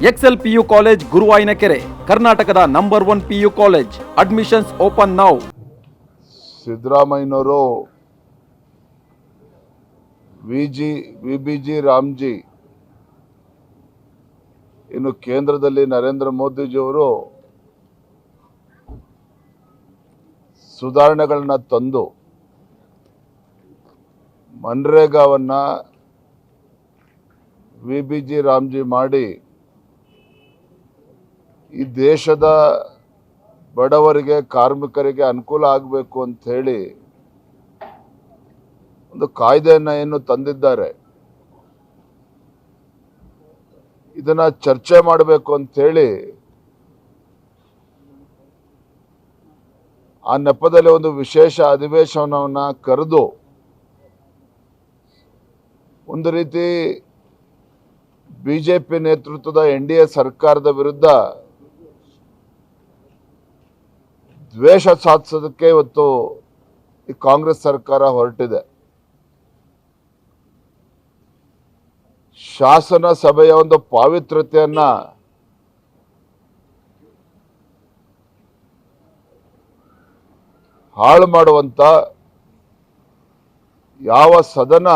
Excel PU college ಗುರುವಾಯಿನಕೆರೆ, ಕರ್ನಾಟಕದ number 1 PU college. Admissions open now. ಸಿದ್ದರಾಮಯ್ಯನವರು VBG Ramji, ಇನ್ನು ಕೇಂದ್ರದಲ್ಲಿ ನರೇಂದ್ರ ಮೋದಿಜಿಯವರು ಸುಧಾರಣೆಗಳನ್ನ ತಂದು ಮನ್ರೇಗಾವನ್ನ ವಿಬಿಜಿ ರಾಮ್ಜಿ ಮಾಡಿ ಈ ದೇಶದ ಬಡವರಿಗೆ, ಕಾರ್ಮಿಕರಿಗೆ ಅನುಕೂಲ ಆಗಬೇಕು ಅಂತ ಹೇಳಿ ಒಂದು ಕಾಯ್ದೆಯನ್ನು ಏನು ತಂದಿದ್ದಾರೆ, ಇದನ್ನ ಚರ್ಚೆ ಮಾಡಬೇಕು ಅಂತ ಹೇಳಿ ಆ ನೆಪದಲ್ಲಿ ಒಂದು ವಿಶೇಷ ಅಧಿವೇಶನವನ್ನ ಕರೆದು ಒಂದು ರೀತಿ ಬಿಜೆಪಿ ನೇತೃತ್ವದ NDA ಸರ್ಕಾರದ ವಿರುದ್ಧ ದ್ವೇಷ ಸಾಧಿಸೋದಕ್ಕೆ ಇವತ್ತು ಈ ಕಾಂಗ್ರೆಸ್ ಸರ್ಕಾರ ಹೊರಟಿದೆ. ಶಾಸನ ಸಭೆಯ ಒಂದು ಪಾವಿತ್ರ್ಯತೆಯನ್ನ ಹಾಳು ಮಾಡುವಂತ ಯಾವ ಸದನ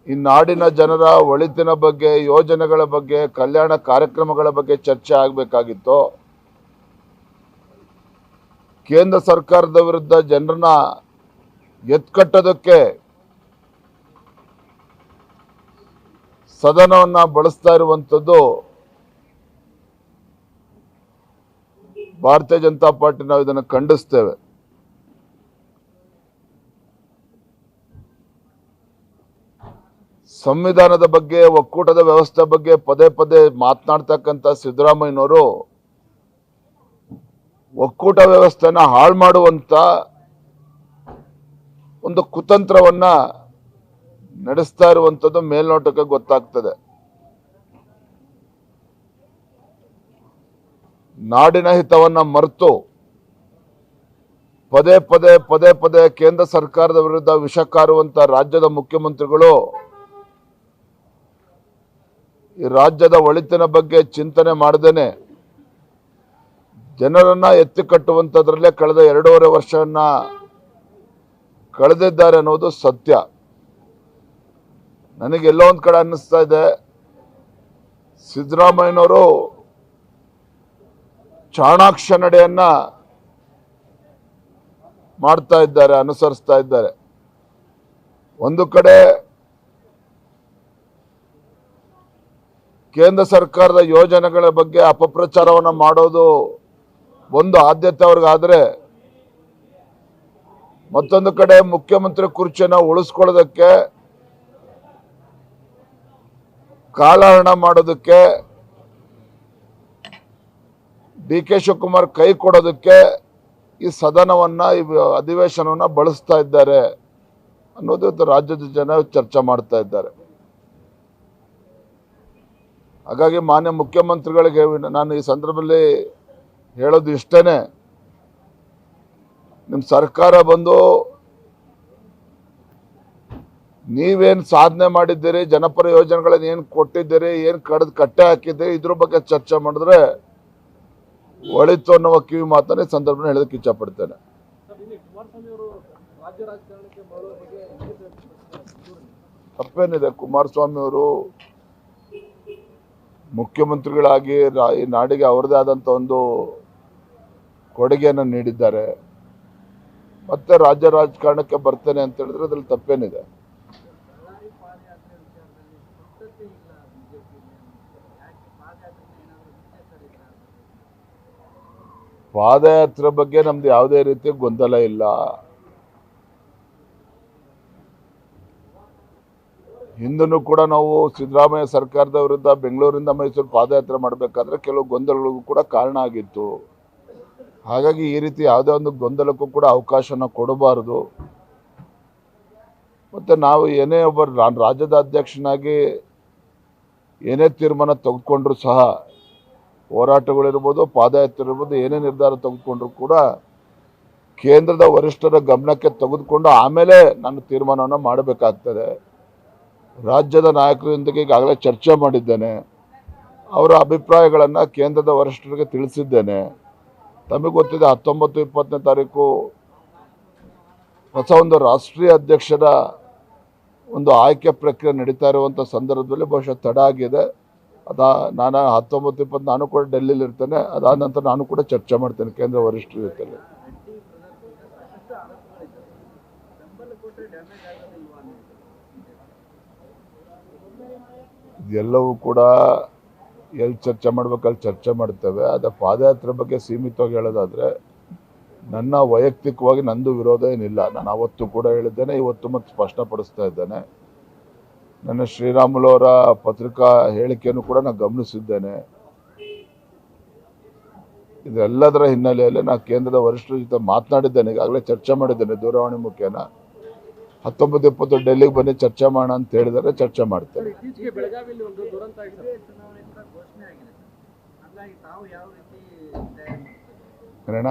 ಈ ನಾಡಿನ ಜನರ ಒಳಿತಿನ ಬಗ್ಗೆ, ಯೋಜನೆಗಳ ಬಗ್ಗೆ, ಕಲ್ಯಾಣ ಕಾರ್ಯಕ್ರಮಗಳ ಬಗ್ಗೆ ಚರ್ಚೆ ಆಗಬೇಕಾಗಿತ್ತು, ಕೇಂದ್ರ ಸರ್ಕಾರದ ವಿರುದ್ಧ ಜನರನ್ನ ಎತ್ಕಟ್ಟೋದಕ್ಕೆ ಸದನವನ್ನ ಬಳಸ್ತಾ ಇರುವಂಥದ್ದು ಭಾರತೀಯ ಜನತಾ ಪಾರ್ಟಿ ನಾವು ಇದನ್ನು ಖಂಡಿಸ್ತೇವೆ. ಸಂವಿಧಾನದ ಬಗ್ಗೆ, ಒಕ್ಕೂಟದ ವ್ಯವಸ್ಥೆ ಬಗ್ಗೆ ಪದೇ ಪದೇ ಮಾತನಾಡ್ತಕ್ಕಂಥ ಸಿದ್ದರಾಮಯ್ಯನವರು ಒಕ್ಕೂಟ ವ್ಯವಸ್ಥೆನ ಹಾಳು ಮಾಡುವಂತ ಒಂದು ಕುತಂತ್ರವನ್ನ ನಡೆಸ್ತಾ ಇರುವಂಥದ್ದು ಮೇಲ್ನೋಟಕ್ಕೆ ಗೊತ್ತಾಗ್ತದೆ. ನಾಡಿನ ಹಿತವನ್ನ ಮರೆತು ಪದೇ ಪದೇ ಕೇಂದ್ರ ಸರ್ಕಾರದ ವಿರುದ್ಧ ವಿಷ ಕಾರುವಂತ ರಾಜ್ಯದ ಮುಖ್ಯಮಂತ್ರಿಗಳು ಈ ರಾಜ್ಯದ ಒಳಿತಿನ ಬಗ್ಗೆ ಚಿಂತನೆ ಮಾಡದೇನೆ ಜನರನ್ನ ಎತ್ತಿ ಕಟ್ಟುವಂಥದ್ರಲ್ಲೇ ಕಳೆದ 2.5 ವರ್ಷವನ್ನ ಕಳೆದಿದ್ದಾರೆ ಅನ್ನೋದು ಸತ್ಯ. ನನಗೆಲ್ಲೋ ಒಂದು ಕಡೆ ಅನ್ನಿಸ್ತಾ ಇದೆ, ಸಿದ್ದರಾಮಯ್ಯನವರು ಚಾಣಾಕ್ಷ ನಡೆಯನ್ನ ಮಾಡ್ತಾ ಇದ್ದಾರೆ, ಅನುಸರಿಸ್ತಾ ಇದ್ದಾರೆ. ಒಂದು ಕಡೆ ಕೇಂದ್ರ ಸರ್ಕಾರದ ಯೋಜನೆಗಳ ಬಗ್ಗೆ ಅಪಪ್ರಚಾರವನ್ನು ಮಾಡೋದು ಒಂದು ಆದ್ಯತೆ ಅವ್ರಿಗಾದ್ರೆ, ಮತ್ತೊಂದು ಕಡೆ ಮುಖ್ಯಮಂತ್ರಿ ಕುರ್ಚಿಯನ್ನು ಉಳಿಸ್ಕೊಳ್ಳೋದಕ್ಕೆ, ಕಾಲಹರಣ ಮಾಡೋದಕ್ಕೆ, DK ಶಿವಕುಮಾರ್ ಕೈ ಕೊಡೋದಕ್ಕೆ ಈ ಸದನವನ್ನ, ಈ ಅಧಿವೇಶನವನ್ನ ಬಳಸ್ತಾ ಇದ್ದಾರೆ ಅನ್ನೋದು ರಾಜ್ಯದ ಜನ ಚರ್ಚೆ ಮಾಡ್ತಾ ಇದ್ದಾರೆ. ಹಾಗಾಗಿ ಮಾನ್ಯ ಮುಖ್ಯಮಂತ್ರಿಗಳಿಗೆ ನಾನು ಈ ಸಂದರ್ಭದಲ್ಲಿ ಹೇಳೋದು ಇಷ್ಟೇನೆ, ನಿಮ್ಮ ಸರ್ಕಾರ ಬಂದು ನೀವೇನು ಸಾಧನೆ ಮಾಡಿದ್ದೀರಿ, ಜನಪರ ಯೋಜನೆಗಳನ್ನ ಏನು ಕೊಟ್ಟಿದ್ದೀರಿ, ಏನು ಕಟ್ಟೆ ಹಾಕಿದ್ದೀರಿ, ಇದ್ರ ಬಗ್ಗೆ ಚರ್ಚೆ ಮಾಡಿದ್ರೆ ಒಳಿತು ಅನ್ನುವ ಕಿವಿ ಮಾತನ್ನ ಈ ಸಂದರ್ಭದಲ್ಲಿ ಹೇಳೋದಕ್ಕೆ ಇಚ್ಛಪಡ್ತೇನೆ. ತಪ್ಪೇನಿದೆ? ಕುಮಾರಸ್ವಾಮಿ ಅವರು ಮುಖ್ಯಮಂತ್ರಿಗಳಾಗಿ ಈ ನಾಡಿಗೆ ಅವರದೇ ಆದಂಥ ಒಂದು ಕೊಡುಗೆಯನ್ನು ನೀಡಿದ್ದಾರೆ. ಮತ್ತೆ ರಾಜ್ಯ ರಾಜಕಾರಣಕ್ಕೆ ಬರ್ತೇನೆ ಅಂತ ಹೇಳಿದ್ರೆ ಅದ್ರಲ್ಲಿ ತಪ್ಪೇನಿದೆ? ಪಾದಯಾತ್ರೆ ಬಗ್ಗೆ ನಮ್ದು ಯಾವುದೇ ರೀತಿ ಗೊಂದಲ ಇಲ್ಲ. ಹಿಂದೂ ಕೂಡ ನಾವು ಸಿದ್ದರಾಮಯ್ಯ ಸರ್ಕಾರದ ವಿರುದ್ಧ ಬೆಂಗಳೂರಿಂದ ಮೈಸೂರು ಪಾದಯಾತ್ರೆ ಮಾಡಬೇಕಾದ್ರೆ ಕೆಲವು ಗೊಂದಲಗಳಿಗೂ ಕೂಡ ಕಾರಣ ಆಗಿತ್ತು. ಹಾಗಾಗಿ ಈ ರೀತಿ ಯಾವುದೇ ಒಂದು ಗೊಂದಲಕ್ಕೂ ಕೂಡ ಅವಕಾಶನ ಕೊಡಬಾರದು. ಮತ್ತು ನಾವು ಏನೇ ನಾನು ರಾಜ್ಯದ ಅಧ್ಯಕ್ಷನಾಗಿ ಏನೇ ತೀರ್ಮಾನ ತೆಗೆದುಕೊಂಡ್ರೂ ಸಹ, ಹೋರಾಟಗಳಿರ್ಬೋದು, ಪಾದಯಾತ್ರೆ ಇರ್ಬೋದು, ಏನೇ ನಿರ್ಧಾರ ತೆಗೆದುಕೊಂಡ್ರೂ ಕೂಡ ಕೇಂದ್ರದ ವರಿಷ್ಠರ ಗಮನಕ್ಕೆ ತೆಗೆದುಕೊಂಡು ಆಮೇಲೆ ನಾನು ತೀರ್ಮಾನವನ್ನು ಮಾಡಬೇಕಾಗ್ತದೆ. ರಾಜ್ಯದ ನಾಯಕರೊಂದಿಗೆ ಈಗಾಗಲೇ ಚರ್ಚೆ ಮಾಡಿದ್ದೇನೆ. ಅವರ ಅಭಿಪ್ರಾಯಗಳನ್ನು ಕೇಂದ್ರದ ವರಿಷ್ಠರಿಗೆ ತಿಳಿಸಿದ್ದೇನೆ. ತಮಗೆ ಗೊತ್ತಿದೆ 19-20ನೇ ತಾರೀಕು ಹೊಸ ಒಂದು ರಾಷ್ಟ್ರೀಯ ಅಧ್ಯಕ್ಷರ ಒಂದು ಆಯ್ಕೆ ಪ್ರಕ್ರಿಯೆ ನಡೀತಾ ಇರುವಂಥ ಸಂದರ್ಭದಲ್ಲಿ ಬಹುಶಃ ತಡ ಆಗಿದೆ. ನಾನು 19-20 ನಾನು ಕೂಡ ಡೆಲ್ಲಿಲಿ ಇರ್ತೇನೆ. ಅದಾದ ನಂತರ ನಾನು ಕೂಡ ಚರ್ಚೆ ಮಾಡ್ತೇನೆ ಕೇಂದ್ರ ವರಿಷ್ಠರ ಜೊತೆಲಿ. ಇದೆಲ್ಲವೂ ಕೂಡ ಎಲ್ಲಿ ಚರ್ಚೆ ಮಾಡ್ಬೇಕಲ್ಲಿ ಚರ್ಚೆ ಮಾಡ್ತೇವೆ. ಅದೇ ಪಾದಯಾತ್ರೆ ಬಗ್ಗೆ ಸೀಮಿತವಾಗಿ ಹೇಳೋದಾದರೆ ನನ್ನ ವೈಯಕ್ತಿಕವಾಗಿ ನಂದು ವಿರೋಧ ಏನಿಲ್ಲ. ನಾನು ಅವತ್ತು ಕೂಡ ಹೇಳಿದ್ದೇನೆ, ಇವತ್ತು ಮತ್ತೆ ಸ್ಪಷ್ಟಪಡಿಸ್ತಾ ಇದ್ದೇನೆ. ನನ್ನ ಶ್ರೀರಾಮುಲು ಅವರ ಪತ್ರಿಕಾ ಹೇಳಿಕೆಯನ್ನು ಕೂಡ ನಾನು ಗಮನಿಸಿದ್ದೇನೆ. ಇದೆಲ್ಲದರ ಹಿನ್ನೆಲೆಯಲ್ಲಿ ನಾನು ಕೇಂದ್ರದ ವರಿಷ್ಠರ ಜೊತೆ ಮಾತನಾಡಿದ್ದೇನೆ, ಈಗಾಗಲೇ ಚರ್ಚೆ ಮಾಡಿದ್ದೇನೆ ದೂರವಾಣಿ ಮುಖೇನ. 19-20 ಡೆಲ್ಲಿಗೆ ಬನ್ನಿ ಚರ್ಚೆ ಮಾಡೋಣ ಅಂತ ಹೇಳಿದರೆ ಚರ್ಚೆ ಮಾಡ್ತೇನೆ. ಏನಣ್ಣ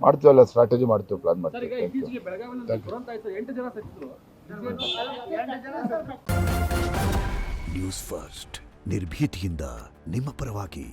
ಮಾಡ್ತೀವಲ್ಲ, ಸ್ಟ್ರಾಟಜಿ ಮಾಡ್ತೀವಿ, ಪ್ಲಾನ್ ಮಾಡ್ತೀವಿ. ನ್ಯೂಸ್ ಫಸ್ಟ್ ನಿರ್ಭೀತಿಯಿಂದ ನಿಮ್ಮ ಪರವಾಗಿ.